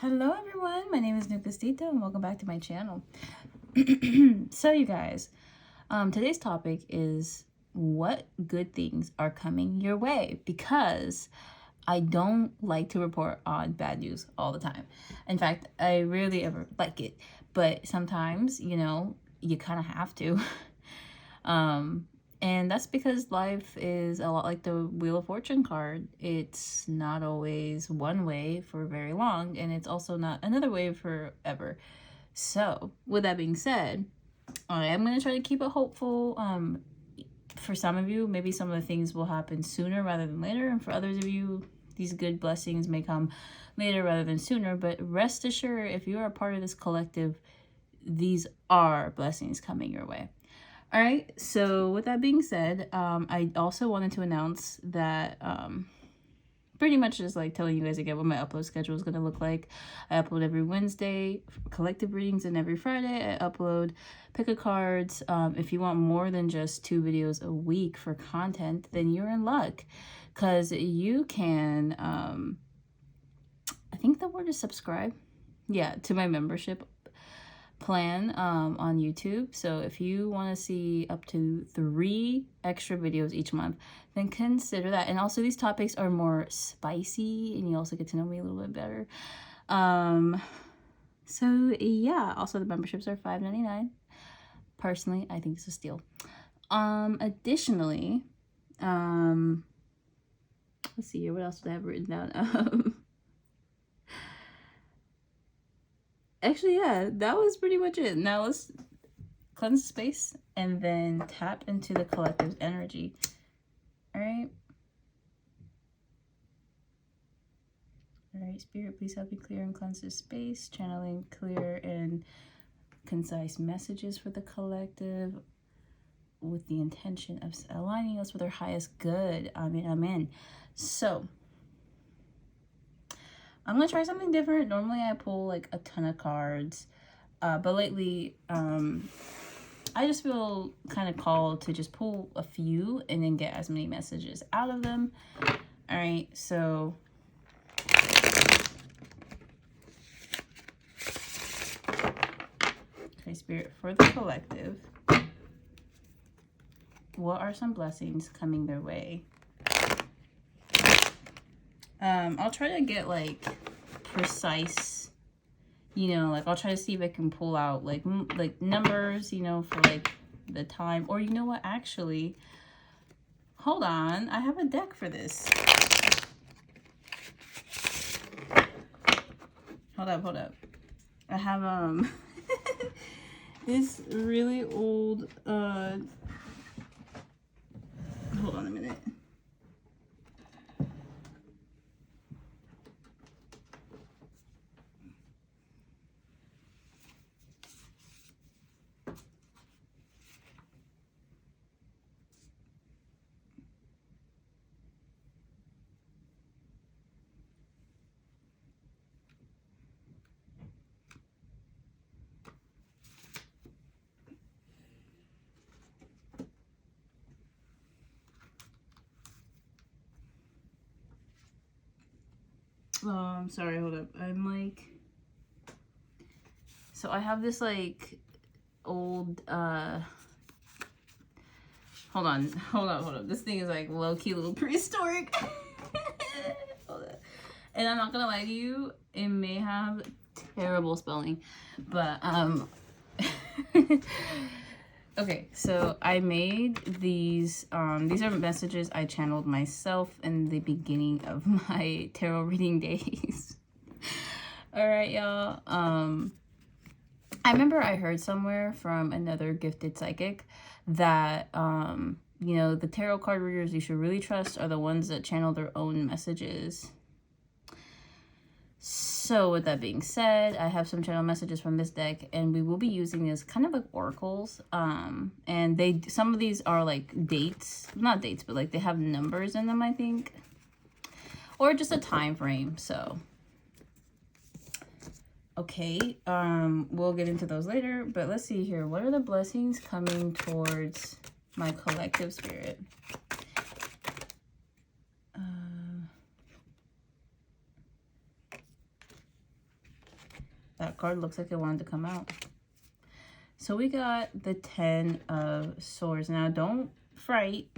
Hello everyone, my name is Negustita and welcome back to my channel. So you guys, today's topic is what good things are coming your way, because I don't like to report on bad news all the time. In fact, I rarely ever like it, but sometimes, you know, you kind of have to. And that's because life is a lot like the Wheel of Fortune card. It's not always one way for very long, and it's also not another way forever. So, with that being said, I am going to try to keep it hopeful. For some of you, maybe some of the things will happen sooner rather than later, and for others of you, these good blessings may come later rather than sooner. But rest assured, if you are a part of this collective, these are blessings coming your way. All right, so with that being said, I also wanted to announce that pretty much just like telling you guys again what my upload schedule is going to look like. I upload every Wednesday, collective readings, and every Friday I upload pick-a cards. If you want more than just 2 videos a week for content, then you're in luck, because you can, I think the word is subscribe, yeah, to my membership plan on YouTube. So if you want to see up to 3 extra videos each month, then consider that. And also these topics are more spicy and you also get to know me a little bit better. So yeah, also the memberships are $5.99. Personally, I think it's a steal. Additionally, let's see here, what else did I have written down? Actually, yeah, that was pretty much it. Now let's cleanse the space and then tap into the collective's energy. All right. All right, Spirit, please help me clear and cleanse this space, channeling clear and concise messages for the collective with the intention of aligning us with our highest good. Amen, amen. So I'm going to try something different. Normally I pull like a ton of cards, but lately I just feel kind of called to just pull a few and then get as many messages out of them. All right, so okay, Spirit, for the collective, what are some blessings coming their way? I'll try to get like precise, you know, like I'll try to see if I can pull out like numbers, you know, for like the time. Or you know what, actually, hold on, I have a deck for this. Hold up. I have this really old hold on a minute. I'm sorry, hold up. I'm like, so I have this like old hold on. This thing is like low-key little prehistoric. Hold up. And I'm not gonna lie to you, it may have terrible spelling, but okay, so I made these are messages I channeled myself in the beginning of my tarot reading days. All right, y'all. I remember I heard somewhere from another gifted psychic that you know, the tarot card readers you should really trust are the ones that channel their own messages. So with that being said, I have some channel messages from this deck, and we will be using this kind of like oracles. And some of these are like dates, not dates, but like they have numbers in them, I think, or just a time frame. So okay, we'll get into those later, but let's see here. What are the blessings coming towards my collective, Spirit? That card looks like it wanted to come out. So we got the 10 of Swords. Now, don't fright,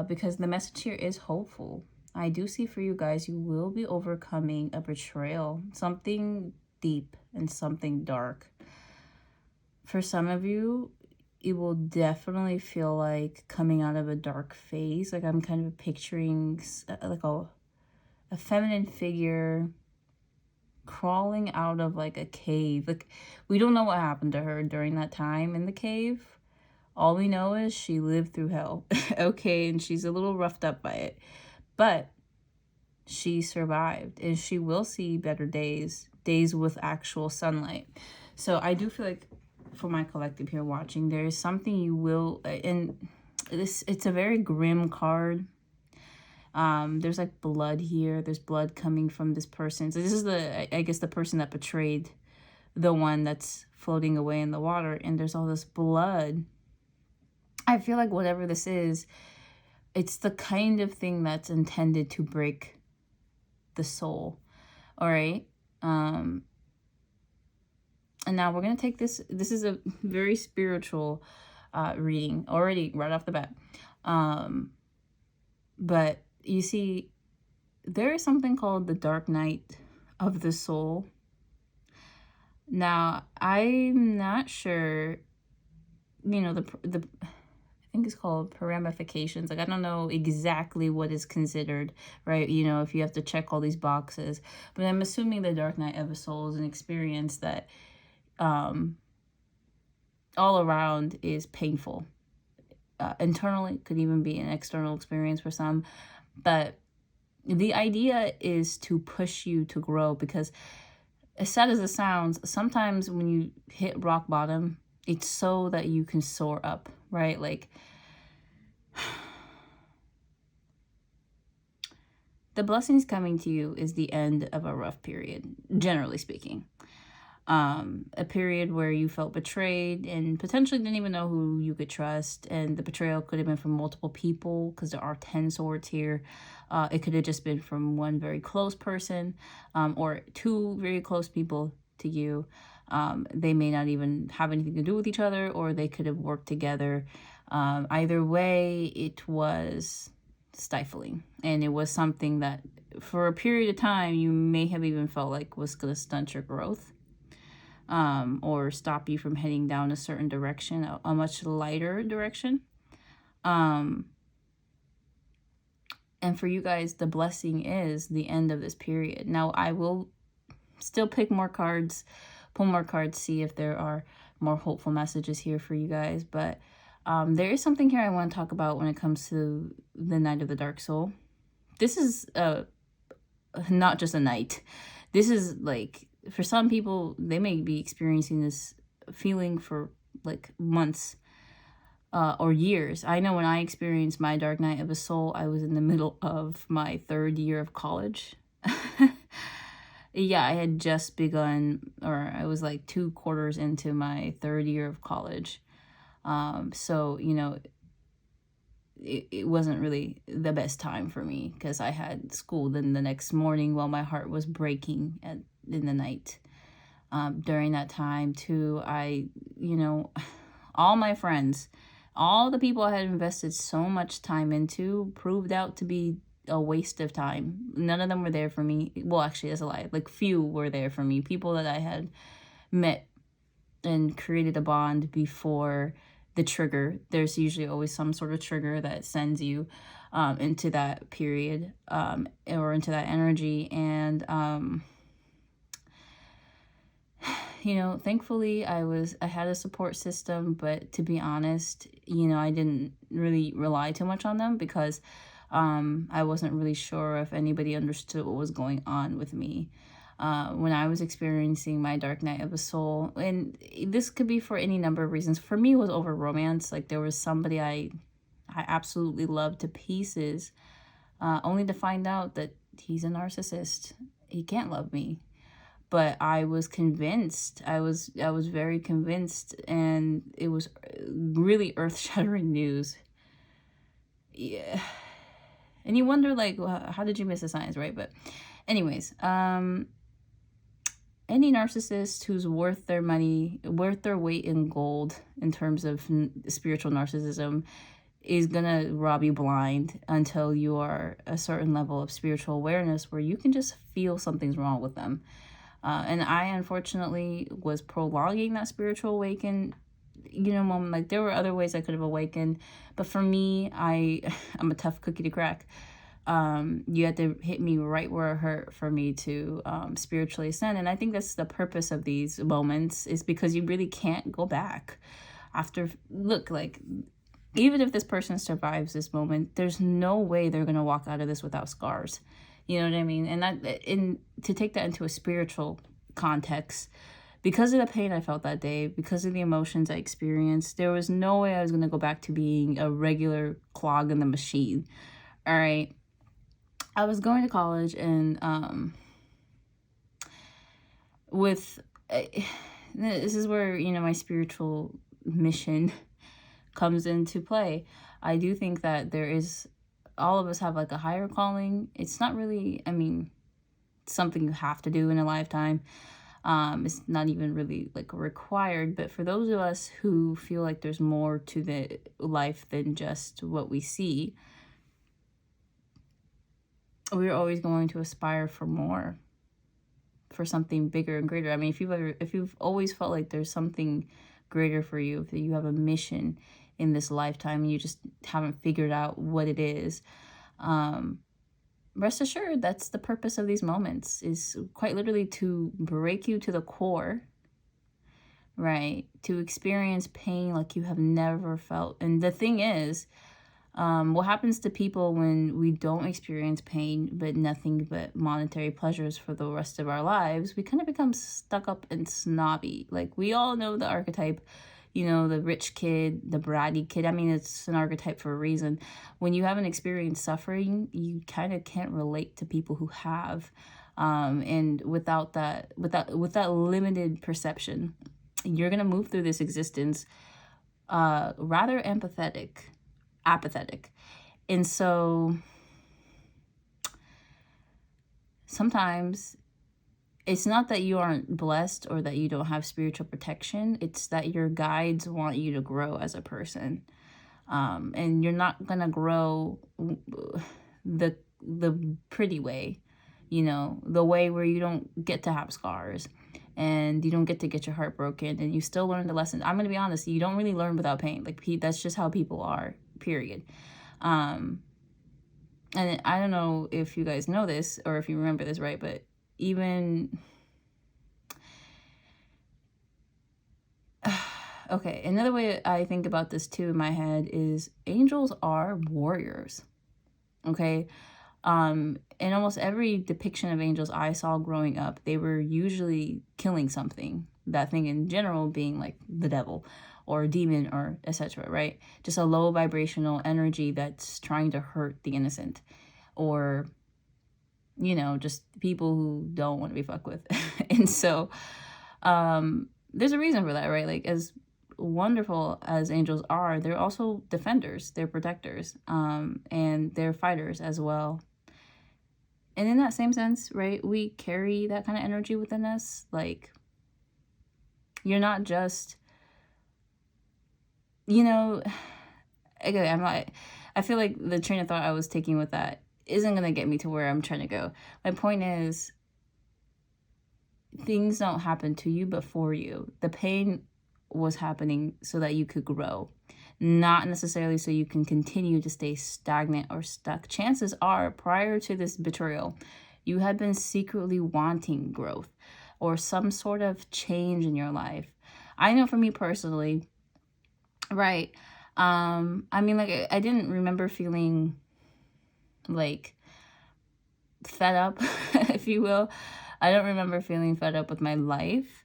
because the message here is hopeful. I do see for you guys, you will be overcoming a betrayal. Something deep and something dark. For some of you, it will definitely feel like coming out of a dark phase. Like I'm kind of picturing like a feminine figure crawling out of like a cave. Like we don't know what happened to her during that time in the cave. All we know is she lived through hell. Okay, and she's a little roughed up by it, but she survived, and she will see better days with actual sunlight. So I do feel like for my collective here watching, there is something you will, and it's a very grim card. There's like blood here. There's blood coming from this person. So this is I guess the person that betrayed the one that's floating away in the water. And there's all this blood. I feel like whatever this is, it's the kind of thing that's intended to break the soul. All right. And now we're going to take this. This is a very spiritual reading already right off the bat. But you see, there is something called the dark night of the soul. Now, I'm not sure, you know, the I think it's called ramifications. Like, I don't know exactly what is considered, right? You know, if you have to check all these boxes. But I'm assuming the dark night of the soul is an experience that all around is painful. Internally, could even be an external experience for some. But the idea is to push you to grow, because as sad as it sounds, sometimes when you hit rock bottom, it's so that you can soar up, right? Like, the blessings coming to you is the end of a rough period, generally speaking. A period where you felt betrayed and potentially didn't even know who you could trust. And the betrayal could have been from multiple people, because there are 10 swords here. It could have just been from one very close person, or two very close people to you. They may not even have anything to do with each other, or they could have worked together. Either way, it was stifling. And it was something that for a period of time, you may have even felt like was going to stunt your growth. Or stop you from heading down a certain direction, a much lighter direction. And for you guys, the blessing is the end of this period. Now, I will still pick more cards, pull more cards, see if there are more hopeful messages here for you guys. But there is something here I want to talk about when it comes to the Night of the Dark Soul. This is not just a night. This is like, for some people, they may be experiencing this feeling for like months or years. I know when I experienced my dark night of the soul, I was in the middle of my 3rd year of college. Yeah, I had just begun, or I was like 2 quarters into my 3rd year of college. So, you know, it wasn't really the best time for me, because I had school then the next morning while my heart was breaking in the night. During that time too, you know, all my friends, all the people I had invested so much time into proved out to be a waste of time. None of them were there for me. Well, actually, that's a lie. Like, few were there for me. People that I had met and created a bond before the trigger. There's usually always some sort of trigger that sends you into that period, or into that energy. And you know, thankfully I had a support system, but to be honest, you know, I didn't really rely too much on them, because I wasn't really sure if anybody understood what was going on with me when I was experiencing my dark night of the soul. And this could be for any number of reasons. For me, it was over romance. Like, there was somebody I absolutely loved to pieces, only to find out that he's a narcissist. He can't love me. But I was convinced. I was very convinced, and it was really earth-shattering news. Yeah. And you wonder, like, how did you miss the signs, right? But anyways, any narcissist who's worth their money, worth their weight in gold in terms of spiritual narcissism, is gonna rob you blind until you are a certain level of spiritual awareness where you can just feel something's wrong with them. And I unfortunately was prolonging that spiritual awaken, moment. Like, there were other ways I could have awakened, but for me, I'm a tough cookie to crack. You had to hit me right where it hurt for me to spiritually ascend. And I think that's the purpose of these moments, is because you really can't go back after. Look, like, even if this person survives this moment, there's no way they're going to walk out of this without scars. You know what I mean? And to take that into a spiritual context, because of the pain I felt that day, because of the emotions I experienced, there was no way I was going to go back to being a regular clog in the machine. All right. I was going to college, and this is where, my spiritual mission comes into play. I do think that all of us have like a higher calling. It's not really, something you have to do in a lifetime. It's not even really like required, but for those of us who feel like there's more to the life than just what we see, we're always going to aspire for more, for something bigger and greater. If you've always felt like there's something greater for you, if you have a mission in this lifetime and you just haven't figured out what it is, rest assured that's the purpose of these moments, is quite literally to break you to the core, right? To experience pain like you have never felt. And the thing is, what happens to people when we don't experience pain but nothing but monetary pleasures for the rest of our lives? We kind of become stuck up and snobby. Like, we all know the archetype, the rich kid, the bratty kid. It's an archetype for a reason. When you haven't experienced suffering, you kind of can't relate to people who have. And without that limited perception, you're gonna move through this existence rather apathetic. And so sometimes it's not that you aren't blessed or that you don't have spiritual protection. It's that your guides want you to grow as a person. And you're not going to grow the pretty way, the way where you don't get to have scars and you don't get to get your heart broken and you still learn the lesson. I'm going to be honest, you don't really learn without pain. Like, that's just how people are, period. And I don't know if you guys know this or if you remember this, right? But even okay, another way I think about this too in my head is angels are warriors. Okay. In almost every depiction of angels I saw growing up, they were usually killing something. That thing in general being like the devil or a demon or etc., right? Just a low vibrational energy that's trying to hurt the innocent, or just people who don't want to be fucked with. And so there's a reason for that, right? Like, as wonderful as angels are, they're also defenders, they're protectors, and they're fighters as well. And in that same sense, right, we carry that kind of energy within us. Like, you're not just, again, I feel like the train of thought I was taking with that isn't going to get me to where I'm trying to go. My point is, things don't happen to you but for you. The pain was happening so that you could grow, not necessarily so you can continue to stay stagnant or stuck. Chances are, prior to this betrayal, you had been secretly wanting growth or some sort of change in your life. I know for me personally, right? I didn't remember feeling like fed up, if you will. I don't remember feeling fed up with my life.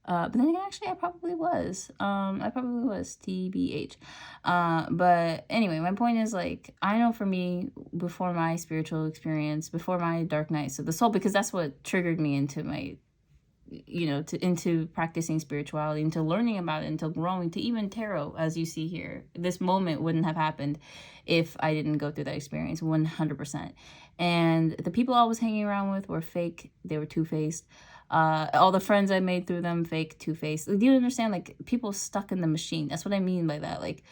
But then again, actually, I probably was, TBH. But anyway, my point is, like, I know for me, before my spiritual experience, before my dark nights of the soul, because that's what triggered me into my, into practicing spirituality, into learning about it, into growing, to even tarot, as you see here. This moment wouldn't have happened if I didn't go through that experience, 100%. And the people I was hanging around with were fake. They were two-faced. All the friends I made through them, fake, two-faced. Do you understand? Like, people stuck in the machine. That's what I mean by that. Like,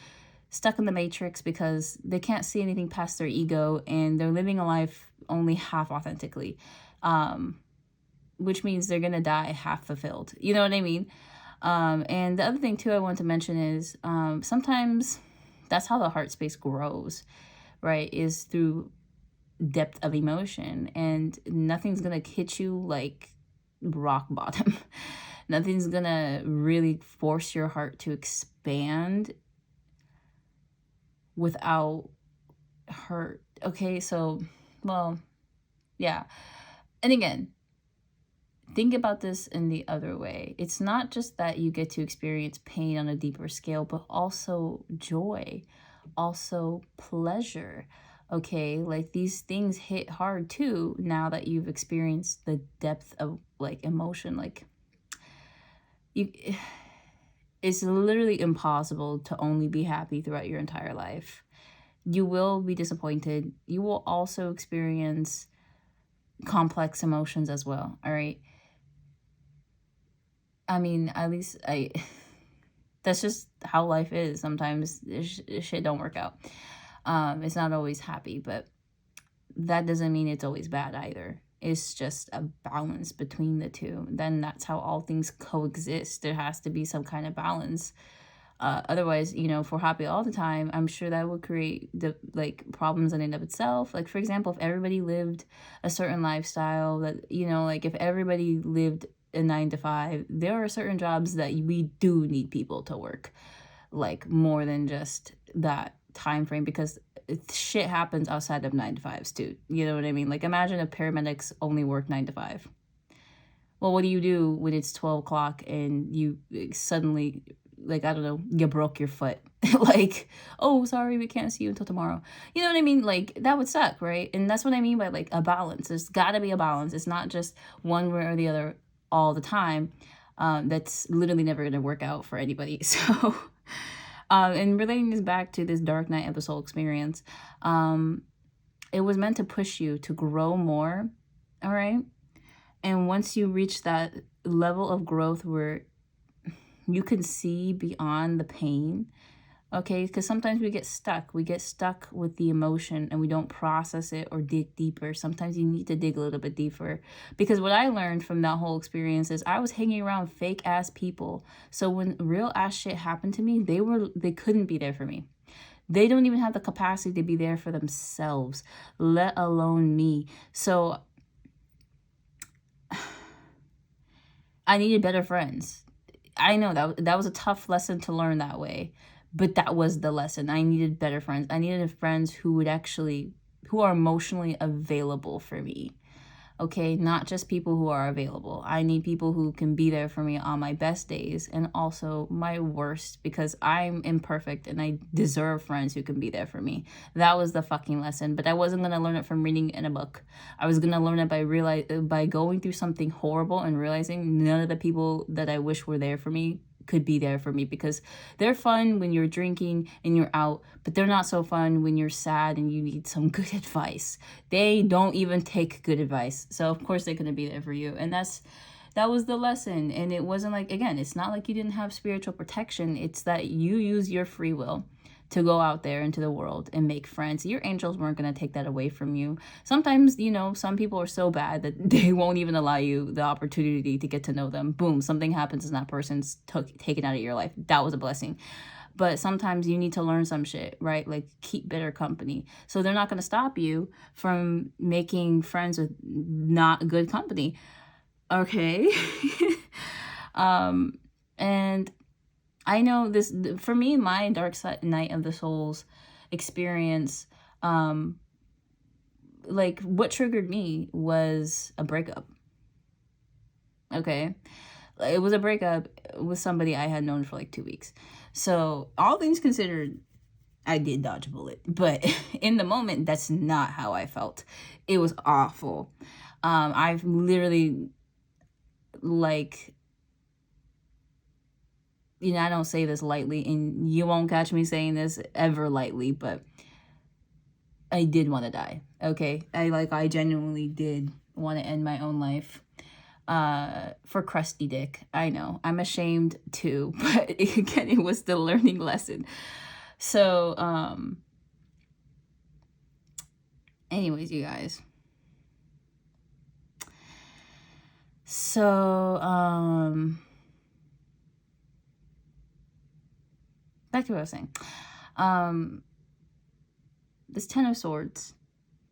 stuck in the matrix because they can't see anything past their ego, and they're living a life only half authentically, which means they're gonna die half fulfilled. You know what I mean? And the other thing too I want to mention is sometimes that's how the heart space grows, right? Is through depth of emotion, and nothing's gonna hit you like rock bottom. Nothing's gonna really force your heart to expand without hurt. Okay, so, well, yeah. And again, think about this in the other way. It's not just that you get to experience pain on a deeper scale, but also joy, also pleasure. Okay, like these things hit hard too now that you've experienced the depth of like emotion. Like, you, it's literally impossible to only be happy throughout your entire life. You will be disappointed. You will also experience complex emotions as well. All right. I mean, at least that's just how life is. Sometimes shit don't work out. It's not always happy, but that doesn't mean it's always bad either. It's just a balance between the two. Then that's how all things coexist. There has to be some kind of balance. Otherwise, you know, if we're happy all the time, I'm sure that would create the like problems in and of itself. Like, for example, if everybody lived a certain lifestyle, that, you know, like if everybody lived a 9 to 5, there are certain jobs that we do need people to work like more than just that time frame, because shit happens outside of 9 to 5s too. You know what I mean? Like, imagine if paramedics only work 9 to 5. Well, what do you do when it's 12 o'clock and you suddenly, like, I don't know, you broke your foot? Like, oh, sorry, we can't see you until tomorrow. You know what I mean? Like, that would suck, right? And that's what I mean by like a balance. There's got to be a balance. It's not just one way or the other all the time. That's literally never going to work out for anybody. So, and relating this back to this Dark Night of the Soul experience, it was meant to push you to grow more. All right. And once you reach that level of growth where you can see beyond the pain, okay, because sometimes we get stuck with the emotion and we don't process it or dig deeper. Sometimes you need to dig a little bit deeper, because what I learned from that whole experience is I was hanging around fake ass people. So when real ass shit happened to me, they couldn't be there for me. They don't even have the capacity to be there for themselves, let alone me. So I needed better friends. I know that was a tough lesson to learn that way, but that was the lesson. I needed better friends. I needed friends who are emotionally available for me. Okay, not just people who are available. I need people who can be there for me on my best days and also my worst, because I'm imperfect and I deserve friends who can be there for me. That was the fucking lesson, but I wasn't going to learn it from reading in a book. I was going to learn it by going through something horrible and realizing none of the people that I wish were there for me could be there for me, because they're fun when you're drinking and you're out, but they're not so fun when you're sad and you need some good advice. They don't even take good advice. So of course they're going to be there for you. And that was the lesson. And it wasn't like, again, it's not like you didn't have spiritual protection. It's that you use your free will to go out there into the world and make friends. Your angels weren't going to take that away from you. Sometimes, you know, some people are so bad that they won't even allow you the opportunity to get to know them. Boom, something happens and that person's taken out of your life. That was a blessing. But sometimes you need to learn some shit, right? Like, keep better company. So they're not going to stop you from making friends with not good company. Okay. And I know this, for me, my Dark Night of the Souls experience, like, what triggered me was a breakup. Okay. It was a breakup with somebody I had known for like 2 weeks. So all things considered, I did dodge a bullet. But in the moment, that's not how I felt. It was awful. I've literally, like, you know, I don't say this lightly, and you won't catch me saying this ever lightly, but I did want to die. Okay. I genuinely did want to end my own life. for crusty dick. I know, I'm ashamed too, but again, it was the learning lesson. So anyways, you guys, so back to what I was saying. This Ten of Swords,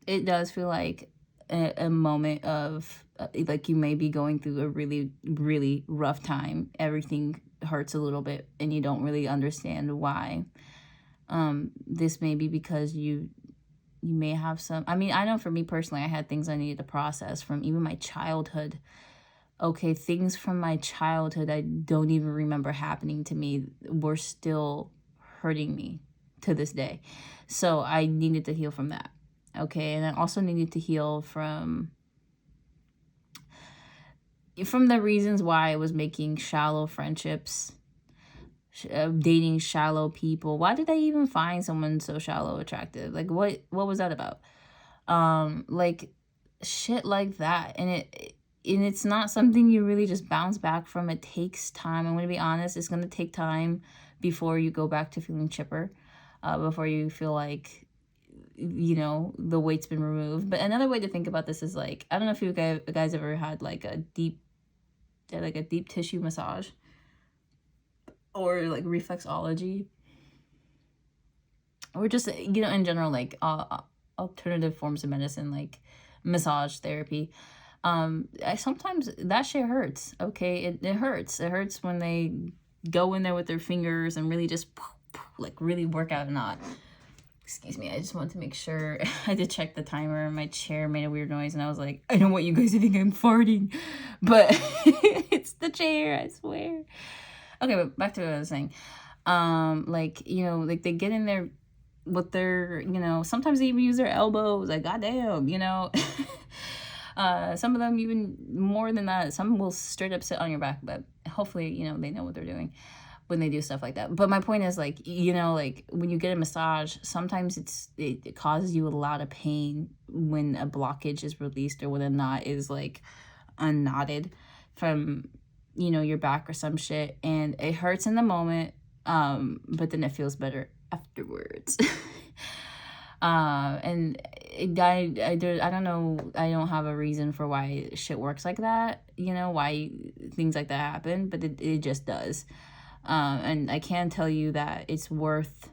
it does feel like a moment of like you may be going through a really, really rough time. Everything hurts a little bit and you don't really understand why. This may be because you may have some, I mean, I know for me personally, I had things I needed to process from even my childhood. Okay, things from my childhood I don't even remember happening to me were still hurting me to this day. So I needed to heal from that. Okay, and I also needed to heal from the reasons why I was making shallow friendships, dating shallow people. Why did I even find someone so shallow attractive? Like, what was that about? Like shit like that. And it's not something you really just bounce back from. It takes time. I'm going to be honest, it's going to take time before you go back to feeling chipper, before you feel like, you know, the weight's been removed. But another way to think about this is like, I don't know if you guys ever had like a deep tissue massage or like reflexology, or just, you know, in general, like alternative forms of medicine like massage therapy. Sometimes that shit hurts. Okay, it hurts. It hurts when they go in there with their fingers and really just like really work out a knot. Excuse me, I just wanted to make sure. I did check the timer. My chair made a weird noise and I was like, I don't want you guys to think I'm farting, but it's the chair, I swear. Okay, but back to what I was saying. Like, you know, like they get in there with their, you know, sometimes they even use their elbows, like goddamn, you know. Some of them even more than that. Some will straight up sit on your back, but hopefully, you know, they know what they're doing when they do stuff like that. But my point is, like, you know, like when you get a massage, sometimes it causes you a lot of pain when a blockage is released or when a knot is like unknotted from, you know, your back or some shit, and it hurts in the moment, but then it feels better afterwards. And I don't know, I don't have a reason for why shit works like that, you know, why things like that happen, but it just does. And I can tell you that it's worth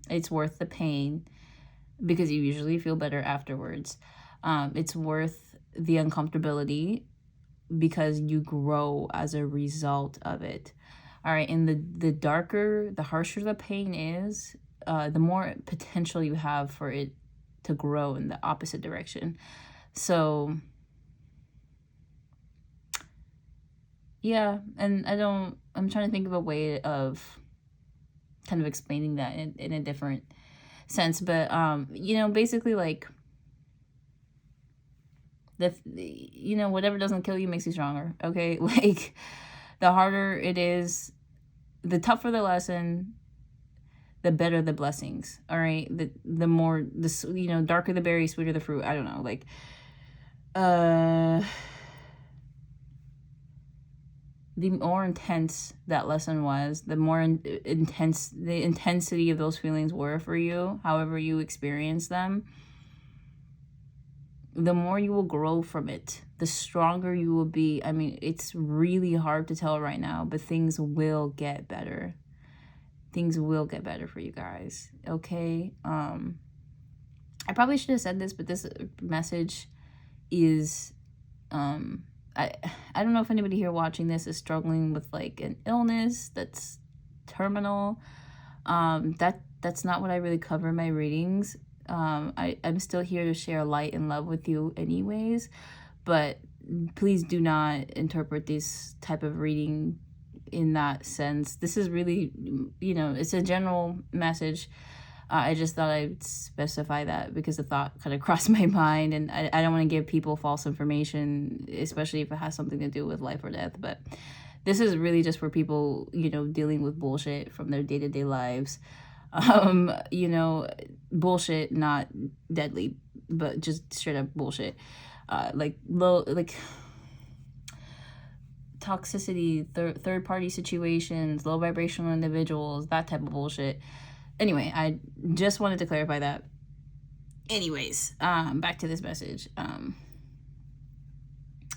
the pain because you usually feel better afterwards. It's worth the uncomfortability because you grow as a result of it. All right, and the darker, the harsher the pain is, the more potential you have for it to grow in the opposite direction. So yeah, and I'm trying to think of a way of kind of explaining that in a different sense, but you know, basically like you know, whatever doesn't kill you makes you stronger. Okay, like the harder it is, the tougher the lesson, the better the blessings. All right, the more you know, darker the berry, sweeter the fruit. I don't know, like the more intense that lesson was, the more intense the intensity of those feelings were for you, however you experience them, the more you will grow from it, the stronger you will be. I mean, it's really hard to tell right now, but things will get better. Things will get better for you guys, okay? I probably should have said this, but this message is, I don't know if anybody here watching this is struggling with like an illness that's terminal. That's not what I really cover in my readings. I'm still here to share light and love with you anyways, but please do not interpret this type of reading in that sense. This is really, you know, it's a general message. I just thought I'd specify that because the thought kind of crossed my mind, and I don't want to give people false information, especially if it has something to do with life or death. But this is really just for people, you know, dealing with bullshit from their day-to-day lives. You know, bullshit, not deadly, but just straight up bullshit. Like low, like toxicity, third-party situations, low vibrational individuals, that type of bullshit. Anyway, I just wanted to clarify that. Anyways, back to this message.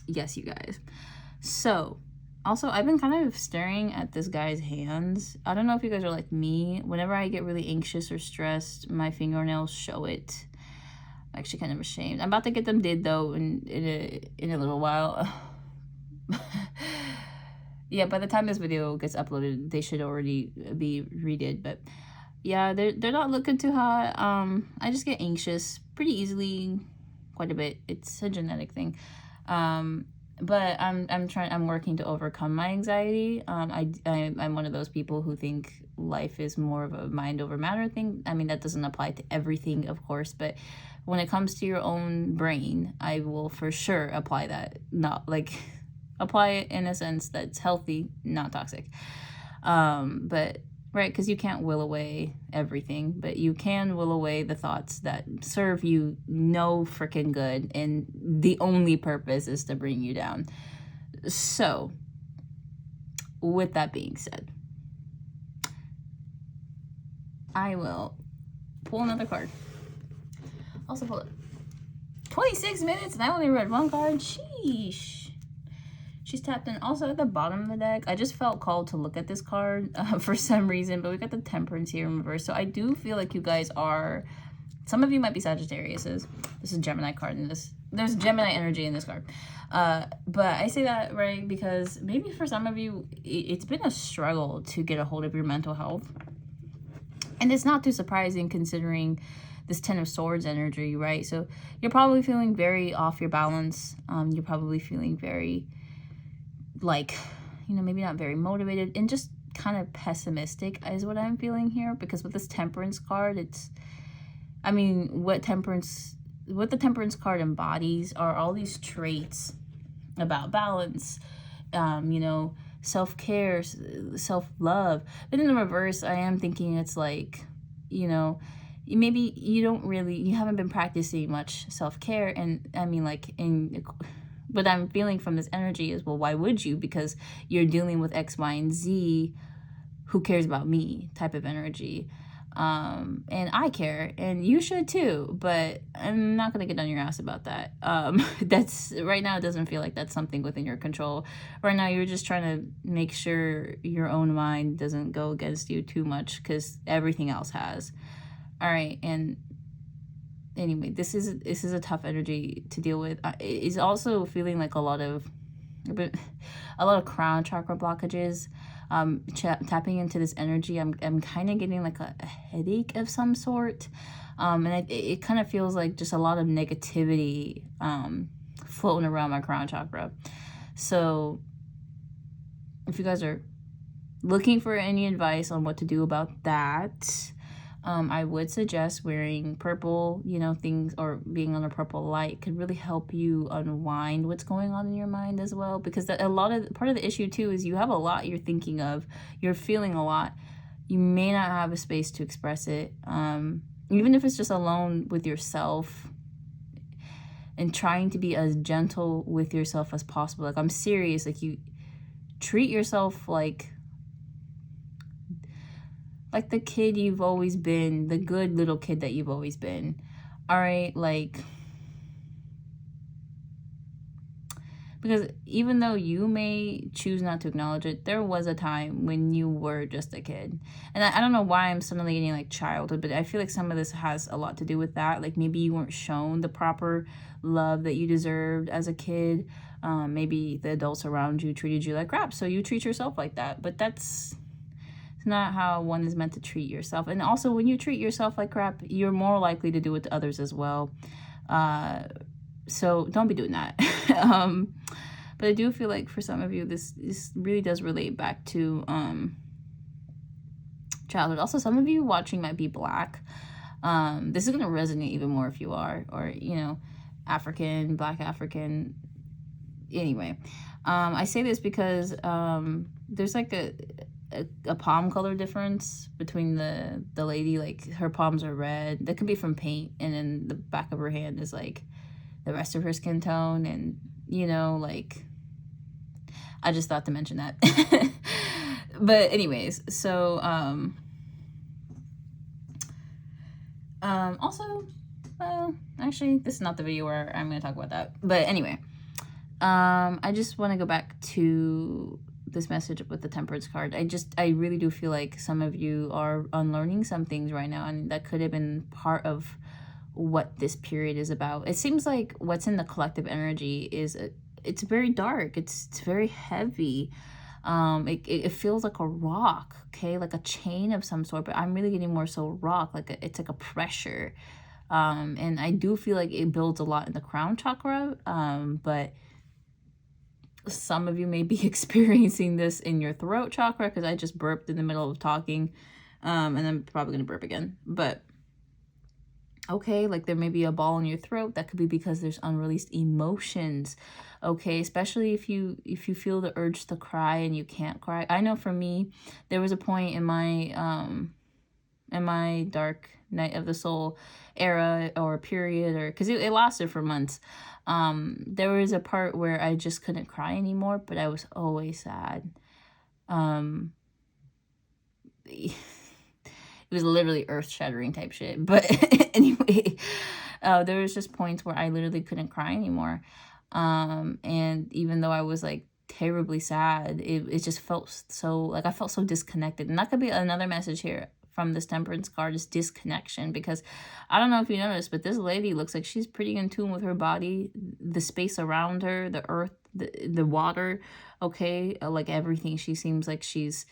Yes, you guys. So, also, I've been kind of staring at this guy's hands. I don't know if you guys are like me. Whenever I get really anxious or stressed, my fingernails show it. I'm actually kind of ashamed. I'm about to get them did, though, in a little while. Yeah, by the time this video gets uploaded, they should already be redid. But yeah, they're not looking too hot. I just get anxious pretty easily, quite a bit. It's a genetic thing. But I'm working to overcome my anxiety. I'm one of those people who think life is more of a mind over matter thing. I mean, that doesn't apply to everything, of course, but when it comes to your own brain, I will for sure apply that. Not like apply it in a sense that's healthy, not toxic. But right, because you can't will away everything, but you can will away the thoughts that serve you no freaking good, and the only purpose is to bring you down. So, with that being said, I will pull another card. Also pull it. 26 minutes and I only read one card. Sheesh. She's tapped in. Also at the bottom of the deck, I just felt called to look at this card for some reason, but we got the Temperance here in reverse. So I do feel like you guys are, some of you might be Sagittariuses. This is a Gemini card in this. There's Gemini energy in this card. But I say that, right, because maybe for some of you, it's been a struggle to get a hold of your mental health. And it's not too surprising considering this Ten of Swords energy, right? So you're probably feeling very off your balance. You're probably feeling very, like, you know, maybe not very motivated and just kind of pessimistic is what I'm feeling here. Because with this Temperance card, it's, I mean, what the Temperance card embodies are all these traits about balance, you know, self-care, self-love. But in the reverse, I am thinking it's like, you know, maybe you haven't been practicing much self-care. And I mean, like, what I'm feeling from this energy is, well, why would you? Because you're dealing with X, Y, and Z, who cares about me type of energy. And I care, and you should too, but I'm not gonna get on your ass about that. That's right now, it doesn't feel like that's something within your control. Right now, you're just trying to make sure your own mind doesn't go against you too much, because everything else has. All right, and anyway, this is a tough energy to deal with. It's also feeling like a lot of crown chakra blockages. Tapping into this energy, I'm kind of getting like a headache of some sort, and it kind of feels like just a lot of negativity floating around my crown chakra. So if you guys are looking for any advice on what to do about that, I would suggest wearing purple, you know, things, or being on a purple light could really help you unwind what's going on in your mind as well. Because part of the issue too is you have a lot you're thinking of, you're feeling a lot. You may not have a space to express it, even if it's just alone with yourself, and trying to be as gentle with yourself as possible. Like, I'm serious. Like, you treat yourself like the kid you've always been, the good little kid that you've always been. All right, like, because even though you may choose not to acknowledge it, there was a time when you were just a kid. And I don't know why I'm suddenly getting like childhood, but I feel like some of this has a lot to do with that. Like, maybe you weren't shown the proper love that you deserved as a kid. Maybe the adults around you treated you like crap, so you treat yourself like that. But that's not how one is meant to treat yourself. And also, when you treat yourself like crap, you're more likely to do it to others as well. So don't be doing that. But I do feel like for some of you, this really does relate back to childhood. Also, some of you watching might be Black. This is going to resonate even more if you are, or, you know, African, Black African. Anyway, I say this because there's like a palm color difference between the lady. Like, her palms are red. That could be from paint, and then the back of her hand is like the rest of her skin tone. And, you know, like, I just thought to mention that. But anyways, so also, well, actually, this is not the video where I'm going to talk about that. But anyway, I just want to go back to this message with the Temperance card. I really do feel like some of you are unlearning some things right now, and that could have been part of what this period is about. It seems like what's in the collective energy is it's very dark. It's very heavy. It feels like a rock, okay, like a chain of some sort, but I'm really getting more so rock, like it's like a pressure. And I do feel like it builds a lot in the crown chakra, but some of you may be experiencing this in your throat chakra, because I just burped in the middle of talking, and I'm probably gonna burp again. But okay, like there may be a ball in your throat. That could be because there's unreleased emotions, okay, especially if you feel the urge to cry and you can't cry. I know for me, there was a point in my dark night of the soul era or period, or because it lasted for months. There was a part where I just couldn't cry anymore, but I was always sad. It was literally earth-shattering type shit. But anyway, there was just points where I literally couldn't cry anymore. And even though I was like terribly sad, it just felt so, like I felt so disconnected. And that could be another message here from this Temperance card, is disconnection. Because I don't know if you noticed, but this lady looks like she's pretty in tune with her body, the space around her, the earth, the water, okay, like everything. She seems like she's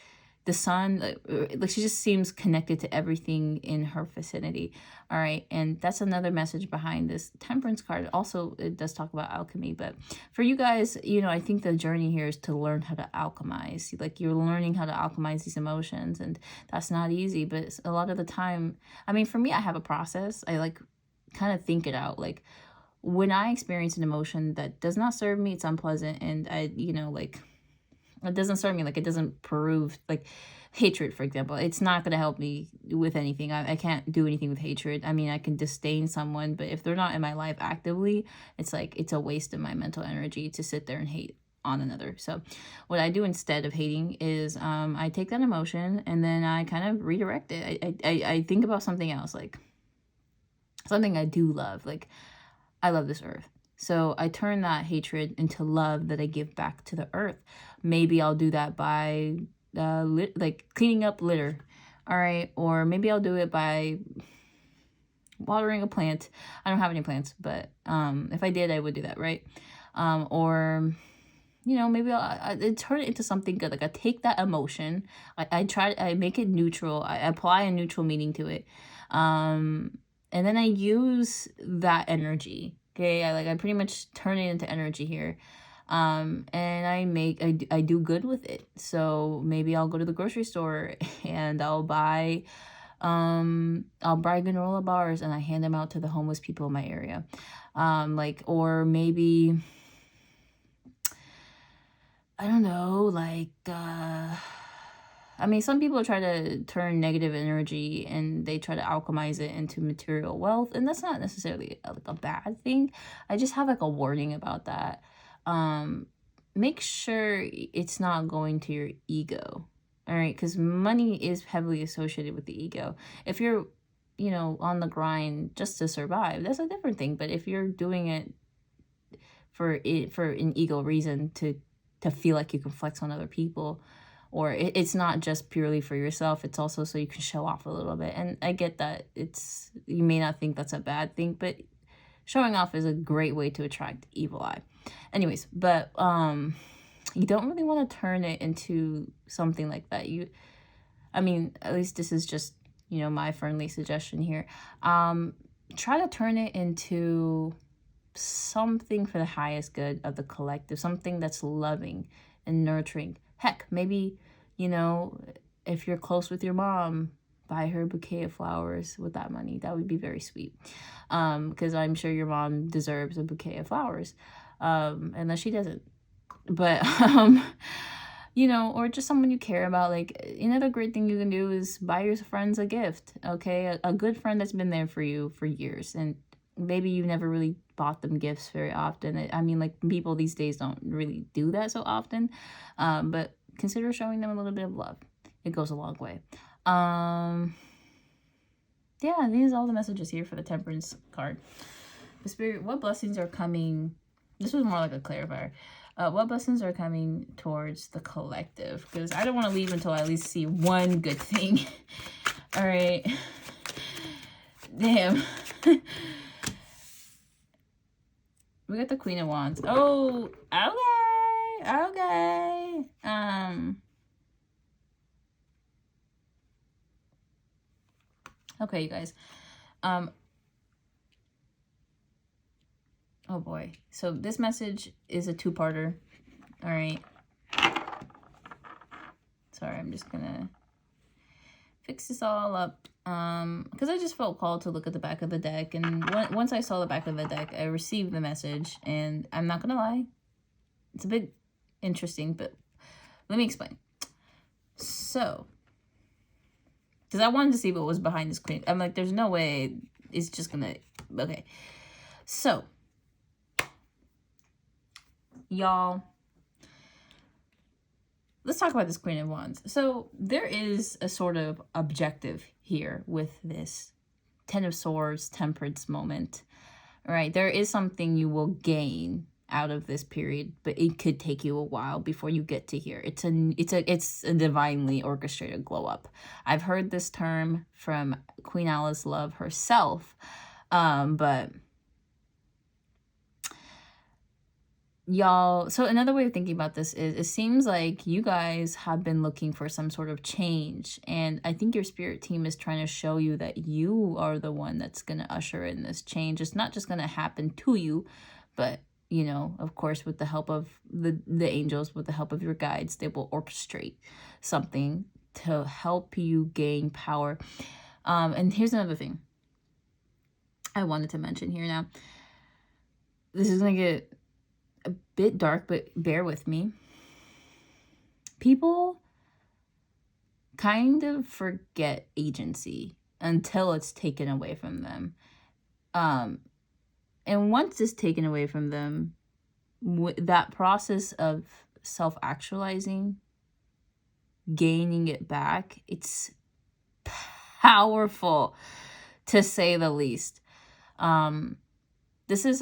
the sun, like she just seems connected to everything in her vicinity. All right, and that's another message behind this Temperance card. Also, it does talk about alchemy, but for you guys, you know, I think the journey here is to learn how to alchemize. Like you're learning how to alchemize these emotions, and that's not easy, but a lot of the time, I mean, for me, I have a process. I like kind of think it out. Like when I experience an emotion that does not serve me, it's unpleasant, and I, you know, like it doesn't serve me, like it doesn't prove, like hatred, for example, it's not going to help me with anything. I can't do anything with hatred. I mean, I can disdain someone, but if they're not in my life actively, it's like it's a waste of my mental energy to sit there and hate on another. So what I do instead of hating is I take that emotion and then I kind of redirect it. I think about something else, like something I do love. Like I love this earth. So I turn that hatred into love that I give back to the earth. Maybe I'll do that by like cleaning up litter. All right. Or maybe I'll do it by watering a plant. I don't have any plants, but if I did, I would do that, right? Or, you know, maybe I turn it into something good. Like I take that emotion, I make it neutral. I apply a neutral meaning to it. And then I use that energy. Okay, I pretty much turn it into energy here. And I do good with it. So maybe I'll go to the grocery store and I'll buy granola bars and I hand them out to the homeless people in my area. Like, or maybe, I don't know, like, I mean, some people try to turn negative energy and they try to alchemize it into material wealth, and that's not necessarily like a bad thing. I just have like a warning about that. Make sure it's not going to your ego, all right? Because money is heavily associated with the ego. If you're, you know, on the grind just to survive, that's a different thing. But if you're doing it for an ego reason, to feel like you can flex on other people, or it's not just purely for yourself, it's also so you can show off a little bit. And I get that you may not think that's a bad thing, but showing off is a great way to attract evil eye. Anyways, but you don't really want to turn it into something like that. I mean, at least this is just, you know, my friendly suggestion here. Try to turn it into something for the highest good of the collective, something that's loving and nurturing. Heck, maybe, you know, if you're close with your mom, buy her a bouquet of flowers with that money. That would be very sweet. Because I'm sure your mom deserves a bouquet of flowers, unless she doesn't. But you know, or just someone you care about. Like, another great thing you can do is buy your friends a gift, okay? A good friend that's been there for you for years, and maybe you never really bought them gifts very often. I mean, like, people these days don't really do that so often, but consider showing them a little bit of love. It goes a long way. Yeah, these are all the messages here for the Temperance card. The Spirit, what blessings are coming? This was more like a clarifier. What blessings are coming towards the collective? Because I don't want to leave until I at least see one good thing. All right. Damn. We got the Queen of Wands. Oh, okay. Okay. Okay, you guys. Oh boy. So this message is a two-parter. All right. Sorry, I'm just gonna fix this all up. Because I just felt called to look at the back of the deck, and once I saw the back of the deck, I received the message, and I'm not gonna lie, it's a bit interesting, but let me explain. So, because I wanted to see what was behind this queen. I'm like, there's no way it's just gonna, okay. So, y'all, let's talk about this Queen of Wands. So there is a sort of objective here with this Ten of Swords, Temperance moment, right? There is something you will gain out of this period, but it could take you a while before you get to here. It's a divinely orchestrated glow up. I've heard this term from Queen Alice Love herself, but y'all, so another way of thinking about this is, it seems like you guys have been looking for some sort of change, and I think your spirit team is trying to show you that you are the one that's going to usher in this change. It's not just going to happen to you, but you know, of course, with the help of the angels, with the help of your guides, they will orchestrate something to help you gain power. And here's another thing I wanted to mention here. Now, this is going to get a bit dark, but bear with me. People kind of forget agency until it's taken away from them. And once it's taken away from them, that process of self-actualizing, gaining it back, it's powerful, to say the least. This is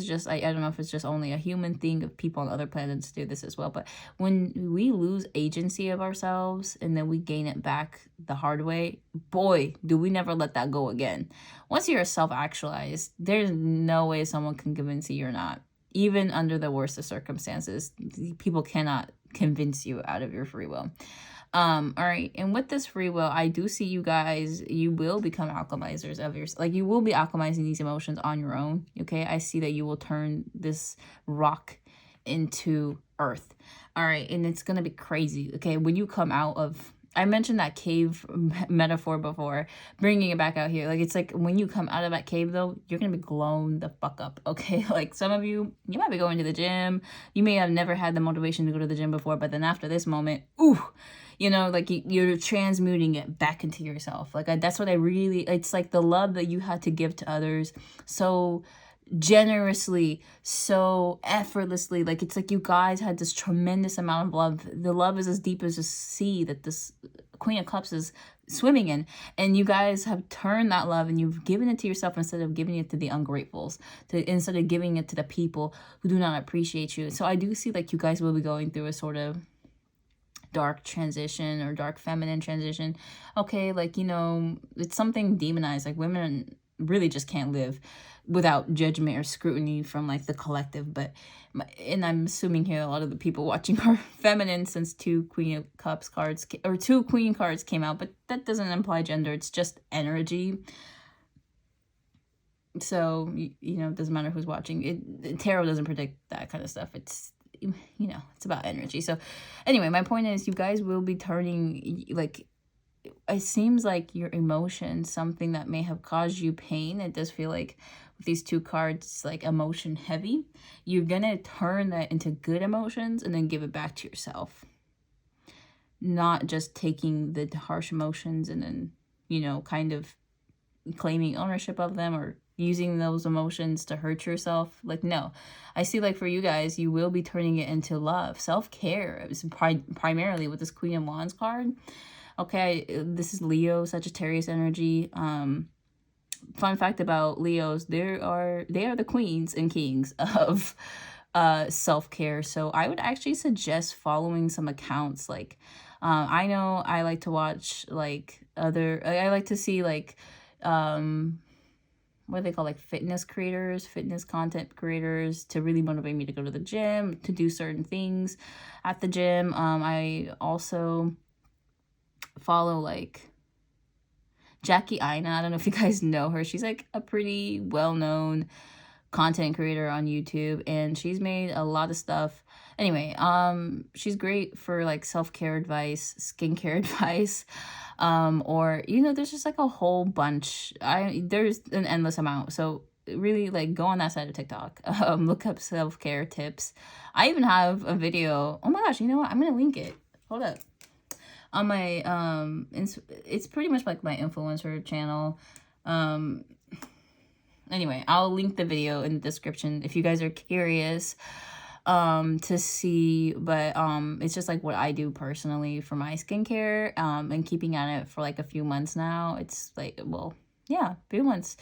just, I don't know if it's just only a human thing, of people on other planets do this as well, but when we lose agency of ourselves and then we gain it back the hard way, boy, do we never let that go again. Once you're self-actualized, there's no way someone can convince you you're not. Even under the worst of circumstances, people cannot convince you out of your free will. All right, and with this free will, I do see you guys, you will become alchemizers of your, like, you will be alchemizing these emotions on your own, okay? I see that you will turn this rock into earth. All right, and it's gonna be crazy, okay? When you come out of, I mentioned that cave metaphor before, bringing it back out here. Like, it's like when you come out of that cave, though, you're going to be blown the fuck up, okay? Like, some of you might be going to the gym. You may have never had the motivation to go to the gym before, but then after this moment, ooh, you know, like, you're transmuting it back into yourself. Like, that's what I really, it's like the love that you had to give to others so generously, so effortlessly. Like, it's like you guys had this tremendous amount of love. The love is as deep as the sea that this Queen of Cups is swimming in, and you guys have turned that love and you've given it to yourself instead of giving it to the ungratefuls, instead of giving it to the people who do not appreciate you. So I do see like you guys will be going through a sort of dark transition or dark feminine transition. Okay, like, you know, it's something demonized. Like, women really just can't live without judgment or scrutiny from like the collective. But, and I'm assuming here a lot of the people watching are feminine, since two Queen of Cups cards or two Queen cards came out, but that doesn't imply gender. It's just energy. So, you know, it doesn't matter who's watching. Tarot doesn't predict that kind of stuff. It's, you know, it's about energy. So anyway, my point is, you guys will be turning, like, it seems like your emotions, something that may have caused you pain, it does feel like with these two cards, like emotion heavy, you're gonna turn that into good emotions and then give it back to yourself. Not just taking the harsh emotions and then, you know, kind of claiming ownership of them or using those emotions to hurt yourself. Like, no. I see, like, for you guys, you will be turning it into love. Self-care is primarily with this Queen of Wands card. Okay, this is Leo, Sagittarius energy. Fun fact about Leos, they are the queens and kings of self-care. So I would actually suggest following some accounts. Like, I know I like to watch, like, I like to see, like, what do they call, like, fitness creators, fitness content creators, to really motivate me to go to the gym, to do certain things at the gym. I also follow, like, Jackie Aina. I don't know if you guys know her. She's, like, a pretty well-known content creator on YouTube, and she's made a lot of stuff. Anyway, she's great for, like, self-care advice, skincare advice, or, you know, there's just, like, a whole bunch. There's an endless amount. So really, like, go on that side of TikTok, look up self-care tips. I even have a video. Oh my gosh, you know what? I'm gonna link it. Hold up. On my it's pretty much like my influencer channel. Anyway, I'll link the video in the description if you guys are curious to see. But it's just like what I do personally for my skincare, and keeping at it for like a few months now. It's like, well, yeah, a few months,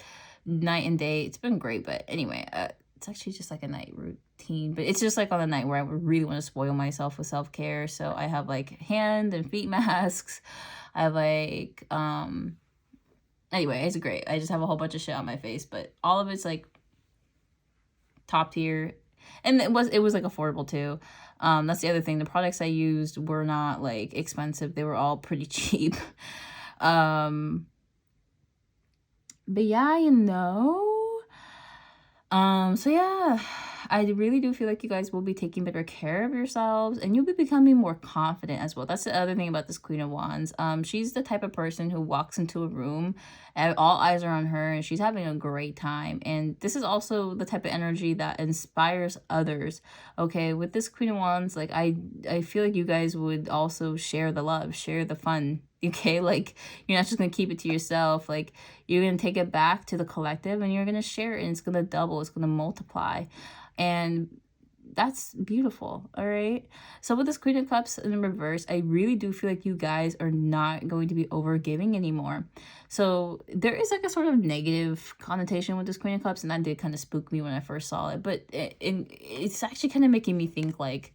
night and day. It's been great. But anyway, it's actually just like a night routine, but it's just like on a night where I really want to spoil myself with self-care. So I have like hand and feet masks. I have like anyway, it's great. I just have a whole bunch of shit on my face, but all of it's like top tier, and it was like affordable too. That's the other thing. The products I used were not like expensive. They were all pretty cheap. But yeah, you know. So yeah, I really do feel like you guys will be taking better care of yourselves, and you'll be becoming more confident as well. That's the other thing about this Queen of Wands. She's the type of person who walks into a room and all eyes are on her and she's having a great time. And this is also the type of energy that inspires others. Okay, with this Queen of Wands, like, I feel like you guys would also share the love, share the fun. Okay, like, you're not just gonna keep it to yourself. Like, you're gonna take it back to the collective and you're gonna share it, and it's gonna double, it's gonna multiply, and that's beautiful. All right, so with this Queen of Cups in reverse, I really do feel like you guys are not going to be over giving anymore. So there is like a sort of negative connotation with this Queen of Cups, and that did kind of spook me when I first saw it. But it's actually kind of making me think like,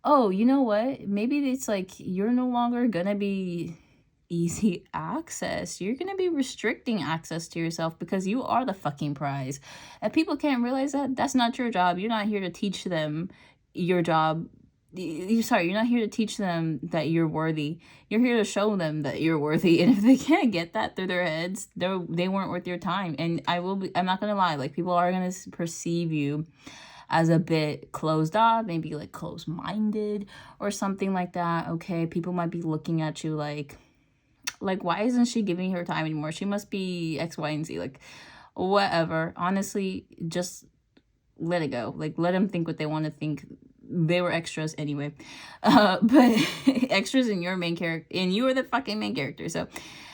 oh, you know what, maybe it's like you're no longer gonna be easy access. You're gonna be restricting access to yourself because you are the fucking prize. And people can't realize that that's not your job. You're not here to teach them your job. Sorry, you're not here to teach them that you're worthy. You're here to show them that you're worthy. And if they can't get that through their heads, they weren't worth your time. And I'm not gonna lie, like, people are gonna perceive you as a bit closed off, maybe like closed-minded or something like that. Okay, people might be looking at you like, why isn't she giving her time anymore? She must be X, Y, and Z. Like, whatever. Honestly, just let it go. Like, let them think what they want to think. They were extras anyway. But extras in your main character, and you are the fucking main character. So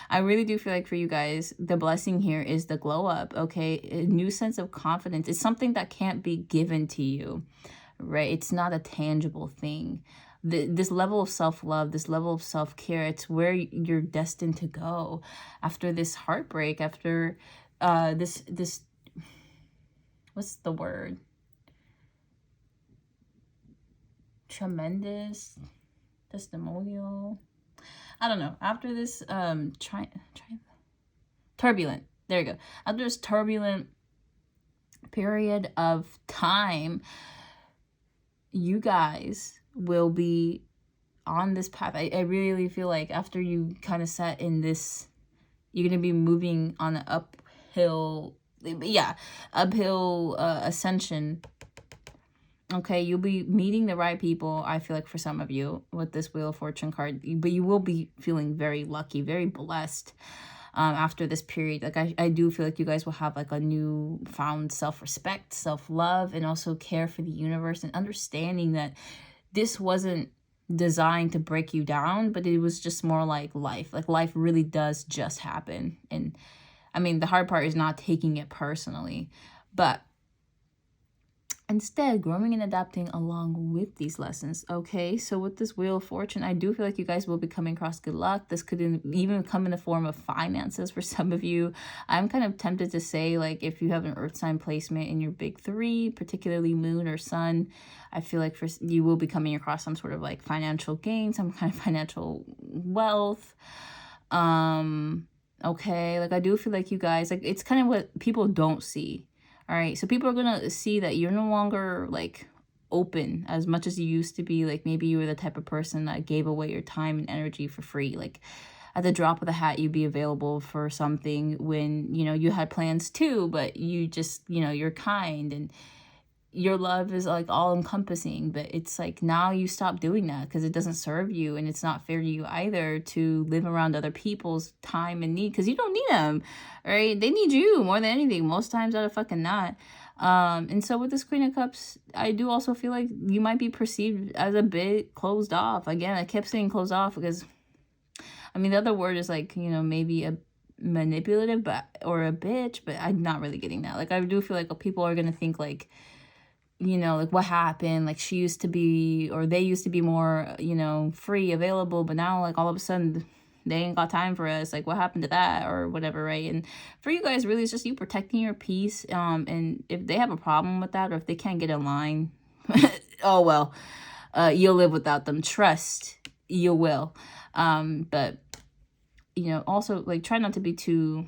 I really do feel like for you guys, the blessing here is the glow up, okay? A new sense of confidence. It's something that can't be given to you, right? It's not a tangible thing. This level of self-love, this level of self-care, it's where you're destined to go after this heartbreak, after this what's the word, tremendous testimonial, I don't know, after this turbulent, there you go, after this turbulent period of time, you guys will be on this path. I really feel like after you kind of set in this, you're going to be moving on an uphill ascension. Okay, you'll be meeting the right people, I feel like, for some of you with this Wheel of Fortune card, but you will be feeling very lucky, very blessed after this period. Like, I do feel like you guys will have like a new found self-respect, self-love, and also care for the universe, and understanding that this wasn't designed to break you down, but it was just more like life. Like, life really does just happen. And I mean, the hard part is not taking it personally, but instead growing and adapting along with these lessons. Okay, so with this Wheel of Fortune, I do feel like you guys will be coming across good luck. This could even come in the form of finances for some of you. I'm kind of tempted to say, like, if you have an earth sign placement in your big three, particularly moon or sun, I feel like you will be coming across some sort of like financial gain, some kind of financial wealth. Okay, like I do feel like you guys, like, it's kind of what people don't see. All right, so people are gonna see that you're no longer like open as much as you used to be. Like, maybe you were the type of person that gave away your time and energy for free. Like, at the drop of the hat, you'd be available for something when, you know, you had plans too, but you just, you know, you're kind and your love is like all encompassing. But it's like now you stop doing that because it doesn't serve you, and it's not fair to you either to live around other people's time and need, because you don't need them, right? They need you more than anything, most times out of fucking not. And so with this Queen of Cups, I do also feel like you might be perceived as a bit closed off. Again, I kept saying closed off because, I mean, the other word is like, you know, maybe a manipulative, but, or a bitch, but I'm not really getting that. Like, I do feel like people are gonna think like, you know, like, what happened? Like, she used to be, or they used to be more, you know, free, available, but now, like, all of a sudden, they ain't got time for us. Like, what happened to that, or whatever, right? And for you guys, really, it's just you protecting your peace. And if they have a problem with that, or if they can't get in line, oh, well, you'll live without them. Trust, you will. But, you know, also, like, try not to be too...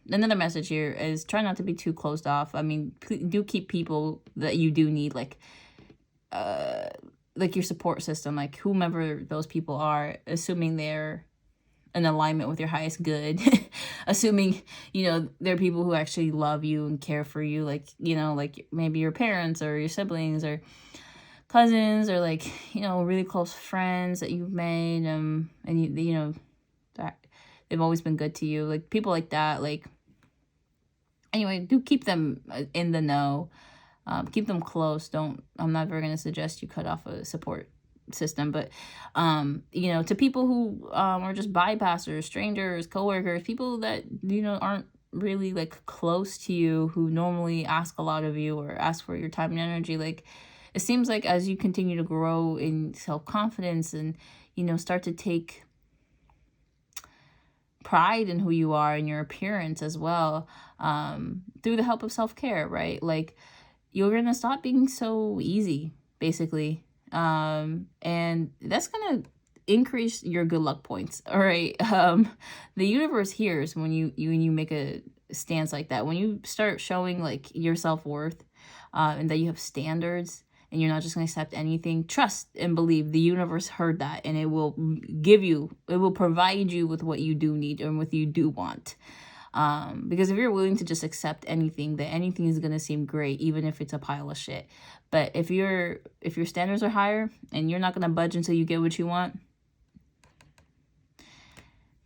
Another message here is try not to be too closed off. I mean, do keep people that you do need, like your support system, like whomever those people are, assuming they're in alignment with your highest good, assuming, you know, they're people who actually love you and care for you, like, you know, like maybe your parents or your siblings or cousins, or like, you know, really close friends that you've made, and you know, that they've always been good to you, like people like that, like. Anyway, do keep them in the know. Keep them close. I'm never going to suggest you cut off a support system, but, you know, to people who are just bypassers, strangers, coworkers, people that, you know, aren't really like close to you, who normally ask a lot of you or ask for your time and energy, like, it seems like as you continue to grow in self-confidence and, you know, start to take pride in who you are and your appearance as well, through the help of self-care, right? Like, you're gonna stop being so easy, basically, and that's gonna increase your good luck points. All right. The universe hears when you make a stance like that, when you start showing like your self-worth, and that you have standards, and you're not just going to accept anything. Trust and believe the universe heard that, and it will provide you with what you do need and what you do want. Because if you're willing to just accept anything, then anything is going to seem great, even if it's a pile of shit. But if your standards are higher and you're not going to budge until you get what you want,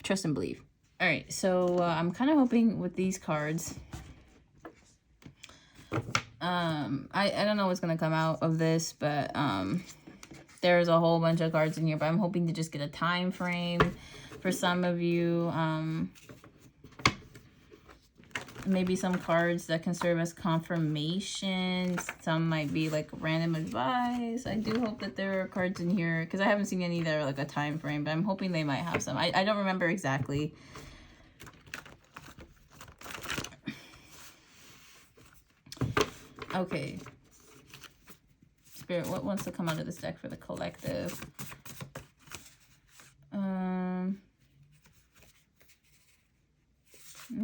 trust and believe. All right, so I'm kind of hoping with these cards, I don't know what's going to come out of this, but there's a whole bunch of cards in here, but I'm hoping to just get a time frame for some of you. Maybe some cards that can serve as confirmations. Some might be like random advice. I do hope that there are cards in here, because I haven't seen any that are like a time frame, but I'm hoping they might have some. I don't remember exactly. Okay. Spirit, what wants to come out of this deck for the collective?